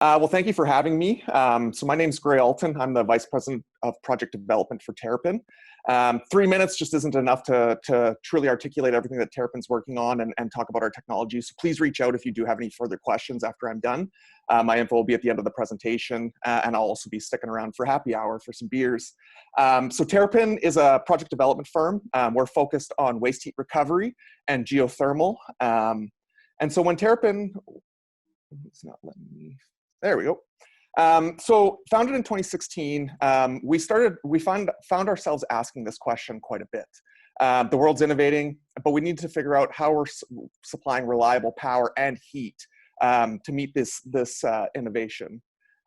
Well, thank you for having me. So my name's Great Alberta. I'm the Vice President of Project Development for Terrapin. 3 minutes just isn't enough to truly articulate everything that Terrapin's working on and talk about our technology. So please reach out if you do have any further questions after I'm done. My info will be at the end of the presentation, and I'll also be sticking around for happy hour for some beers. So Terrapin is a project development firm. We're focused on waste heat recovery and geothermal. And so when Terrapin, it's not letting me. There we go. So founded in 2016, we found ourselves asking this question quite a bit. The world's innovating, but we need to figure out how we're supplying reliable power and heat to meet this innovation.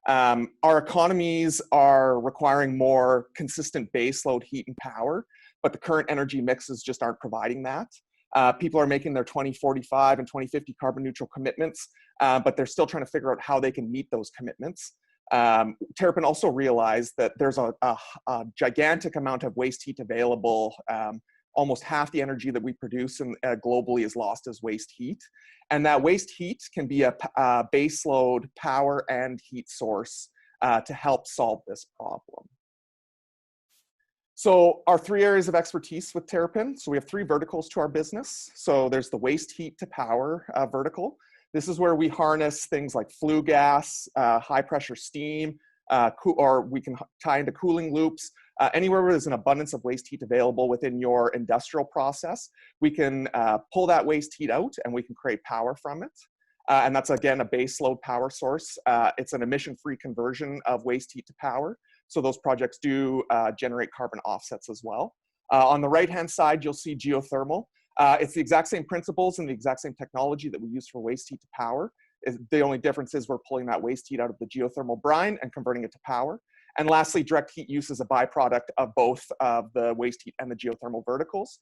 Our economies are requiring more consistent baseload heat and power, but the current energy mixes just aren't providing that. People are making their 2045 and 2050 carbon neutral commitments, but they're still trying to figure out how they can meet those commitments. Terrapin also realized that there's a gigantic amount of waste heat available. Almost half the energy that we produce globally is lost as waste heat. And that waste heat can be a baseload power and heat source to help solve this problem. So our three areas of expertise with Terrapin, so we have three verticals to our business. So there's the waste heat to power vertical. This is where we harness things like flue gas, high pressure steam, or we can tie into cooling loops. Anywhere where there's an abundance of waste heat available within your industrial process, we can pull that waste heat out and we can create power from it. And that's, again, a base load power source. It's an emission-free conversion of waste heat to power. So those projects do generate carbon offsets as well. On the right-hand side, you'll see geothermal. It's the exact same principles and the exact same technology that we use for waste heat to power. The only difference is we're pulling that waste heat out of the geothermal brine and converting it to power. And lastly, direct heat use is a byproduct of both the waste heat and the geothermal verticals.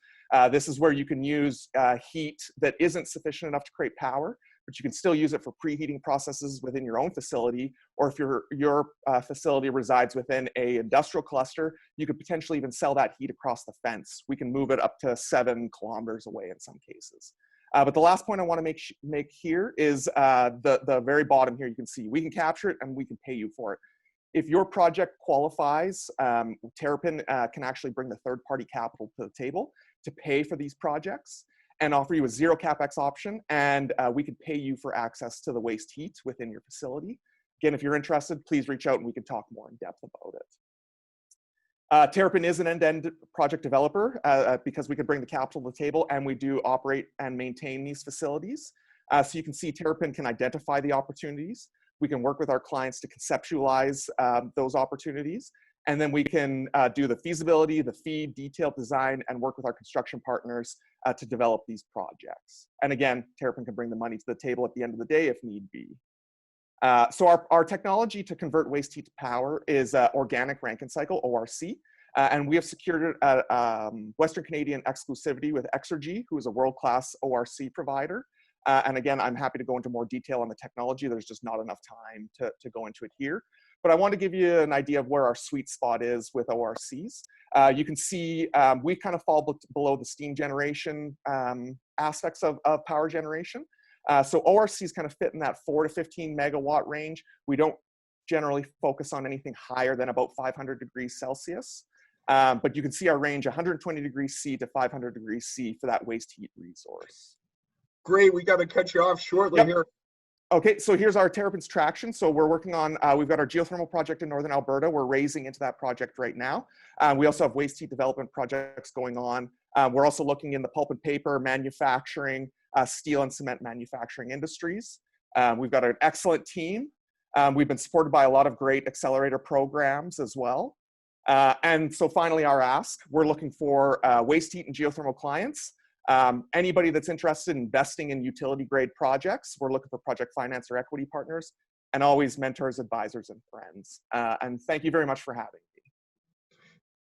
This is where you can use heat that isn't sufficient enough to create power, but you can still use it for preheating processes within your own facility, or if your facility resides within an industrial cluster, you could potentially even sell that heat across the fence. We can move it up to 7 kilometers away in some cases. But the last point I want to make here is the very bottom here. You can see we can capture it and we can pay you for it. If your project qualifies, Terrapin can actually bring the third-party capital to the table to pay for these projects and offer you a zero CapEx option, and we could pay you for access to the waste heat within your facility. Again, if you're interested, please reach out and we can talk more in depth about it. Terrapin is an end-to-end project developer because we can bring the capital to the table and we do operate and maintain these facilities. So you can see Terrapin can identify the opportunities. We can work with our clients to conceptualize those opportunities. And then we can do the feasibility, the FEED, detailed design, and work with our construction partners to develop these projects. And again, Terrapin can bring the money to the table at the end of the day if need be. So our technology to convert waste heat to power is organic Rankine cycle, ORC. And we have secured Western Canadian exclusivity with Exergy, who is a world-class ORC provider. And again, I'm happy to go into more detail on the technology. There's just not enough time to go into it here. But I want to give you an idea of where our sweet spot is with ORCs. You can see we kind of fall below the steam generation aspects of power generation. So ORCs kind of fit in that 4 to 15 megawatt range. We don't generally focus on anything higher than about 500 degrees Celsius. But you can see our range 120 degrees C to 500 degrees C for that waste heat resource. Great, we got to cut you off shortly here. Okay, so here's our Terrapin's traction. So we're working on, we've got our geothermal project in Northern Alberta. We're raising into that project right now. We also have waste heat development projects going on. We're also looking in the pulp and paper, manufacturing, steel and cement manufacturing industries. We've got an excellent team. We've been supported by a lot of great accelerator programs as well. And so finally, our ask, we're looking for waste heat and geothermal clients. Anybody that's interested in investing in utility grade projects, we're looking for project finance or equity partners, and always mentors, advisors, and friends. And thank you very much for having me.